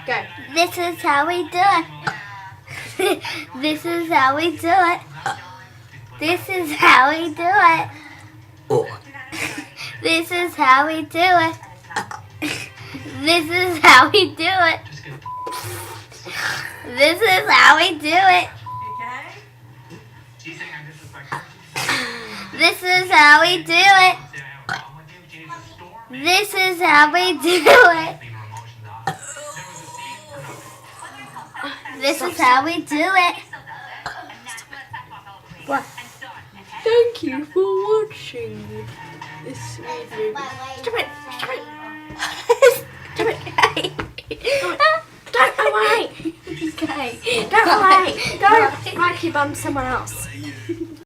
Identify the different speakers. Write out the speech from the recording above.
Speaker 1: Go.
Speaker 2: This is how we do it. This is how we do it. This is how we do it. This is how we do it. This is how we do it. This is how we do it. This is how we do it. This is how we do it. This is how we do it.
Speaker 1: What? Thank you for watching this video. Stop it! Stop it! Stop it! Don't away! Okay. Don't away! Don't whack your bum somewhere else.